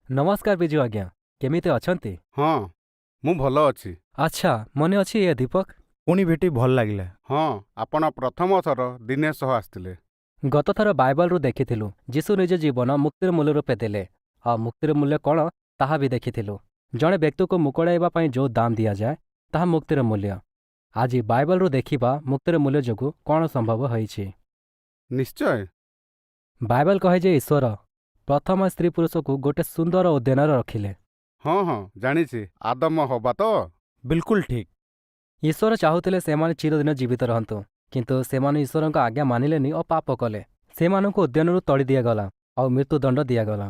ନମସ୍କାର ବିଜୁ ଆଜ୍ଞା, କେମିତି ଅଛନ୍ତି? ହଁ, ମୁଁ ଭଲ ଅଛି। ଆଚ୍ଛା, ମନେ ଅଛି ଏ ଦୀପକ? ପୁଣି ଭେଟି ଭଲ ଲାଗିଲା। ହଁ, ଆପଣ ପ୍ରଥମ ଥର ଦିନେ ସହ ଆସିଥିଲେ। ଗତଥର ବାଇବଲରୁ ଦେଖିଥିଲୁ ଯୀଶୁ ନିଜ ଜୀବନ ମୁକ୍ତିର ମୂଲ୍ୟ ରୂପେ ଦେଲେ। ଆଉ ମୁକ୍ତିର ମୂଲ୍ୟ କ'ଣ ତାହା ବି ଦେଖିଥିଲୁ। ଜଣେ ବ୍ୟକ୍ତିକୁ ମୁକୁଳାଇବା ପାଇଁ ଯେଉଁ ଦାମ ଦିଆଯାଏ, ତାହା ମୁକ୍ତିର ମୂଲ୍ୟ। ଆଜି ବାଇବଲରୁ ଦେଖିବା ମୁକ୍ତିର ମୂଲ୍ୟ ଯୋଗୁଁ କ'ଣ ସମ୍ଭବ ହୋଇଛି। ନିଶ୍ଚୟ। ବାଇବଲ କହେ ଯେ ଈଶ୍ୱର ପ୍ରଥମ ସ୍ତ୍ରୀ ପୁରୁଷକୁ ଗୋଟେ ସୁନ୍ଦର ଉଦ୍ୟାନରେ ରଖିଲେ। ହଁ ହଁ, ଜାଣିଛି। ଆଦମ ହବା ତ? ବିଲକୁଲ ଠିକ୍। ଈଶ୍ୱର ଚାହୁଁଥିଲେ ସେମାନେ ଚିରଦିନ ଜୀବିତ ରହନ୍ତୁ, କିନ୍ତୁ ସେମାନେ ଈଶ୍ୱରଙ୍କ ଆଜ୍ଞା ମାନିଲେନି ଓ ପାପ କଲେ। ସେମାନଙ୍କୁ ଉଦ୍ୟାନରୁ ତଡ଼ି ଦିଆଗଲା ଆଉ ମୃତ୍ୟୁଦଣ୍ଡ ଦିଆଗଲା।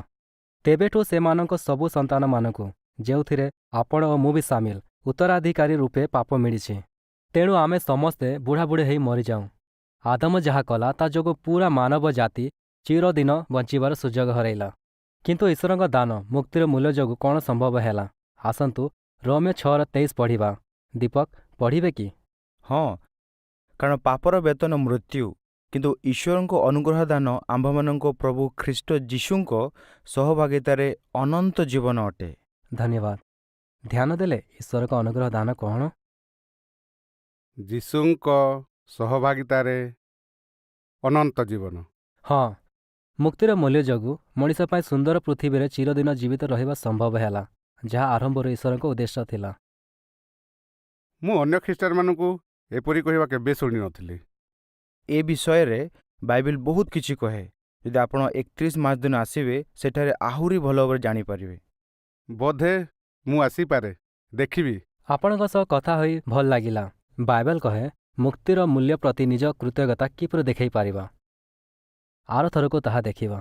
ତେବେଠୁ ସେମାନଙ୍କ ସବୁ ସନ୍ତାନମାନଙ୍କୁ, ଯେଉଁଥିରେ ଆପଣ ଓ ମୁଁ ବି ସାମିଲ, ଉତ୍ତରାଧିକାରୀ ରୂପେ ପାପ ମିଳିଛି। ତେଣୁ ଆମେ ସମସ୍ତେ ବୁଢ଼ାବୁଢ଼ୀ ହେଇ ମରିଯାଉଁ। ଆଦମ ଯାହା କଲା ତା ଯୋଗୁଁ ପୁରା ମାନବ ଜାତି ଚିରଦିନ ବଞ୍ଚିବାର ସୁଯୋଗ ହରାଇଲା। କିନ୍ତୁ ଈଶ୍ୱରଙ୍କ ଦାନ ମୁକ୍ତିର ମୂଲ୍ୟ ଯୋଗୁଁ କ'ଣ ସମ୍ଭବ ହେଲା? ଆସନ୍ତୁ ରୋମିଓ 6:23 ପଢ଼ିବା। ଦୀପକ, ପଢ଼ିବେ କି? ହଁ, କାରଣ ପାପର ବେତନ ମୃତ୍ୟୁ, କିନ୍ତୁ ଈଶ୍ୱରଙ୍କ ଅନୁଗ୍ରହ ଦାନ ଆମ୍ଭମାନଙ୍କ ପ୍ରଭୁ ଖ୍ରୀଷ୍ଟ ଯୀଶୁଙ୍କ ସହଭାଗିତାରେ ଅନନ୍ତ ଜୀବନ ଅଟେ। ଧନ୍ୟବାଦ। ଧ୍ୟାନ ଦେଲେ ଈଶ୍ୱରଙ୍କ ଅନୁଗ୍ରହ ଦାନ କ'ଣ? ଯୀଶୁଙ୍କ ସହଭାଗିତାରେ ଅନନ୍ତ ଜୀବନ। ହଁ, ମୁକ୍ତିର ମୂଲ୍ୟ ଯୋଗୁଁ ମଣିଷ ପାଇଁ ସୁନ୍ଦର ପୃଥିବୀରେ ଚିରଦିନ ଜୀବିତ ରହିବା ସମ୍ଭବ ହେଲା, ଯାହା ଆରମ୍ଭରୁ ଈଶ୍ୱରଙ୍କ ଉଦ୍ଦେଶ୍ୟ ଥିଲା। ମୁଁ ଅନ୍ୟ ଖ୍ରୀଷ୍ଟିଆନମାନଙ୍କୁ ଏପରି କହିବା କେବେ ଶୁଣିନଥିଲି। ଏ ବିଷୟରେ ବାଇବେଲ ବହୁତ କିଛି କହେ। ଯଦି ଆପଣ 31 ମାର୍ଚ୍ଚ ଦିନ ଆସିବେ, ସେଠାରେ ଆହୁରି ଭଲ ଭାବରେ ଜାଣିପାରିବେ। ବୋଧେ ମୁଁ ଆସିପାରେ, ଦେଖିବି। ଆପଣଙ୍କ ସହ କଥା ହୋଇ ଭଲ ଲାଗିଲା। ବାଇବେଲ କହେ ମୁକ୍ତିର ମୂଲ୍ୟ ପ୍ରତି ନିଜ କୃତଜ୍ଞତା କିପରି ଦେଖାଇ ପାରିବା। ଆର ଥରକୁ ତାହା ଦେଖିବା।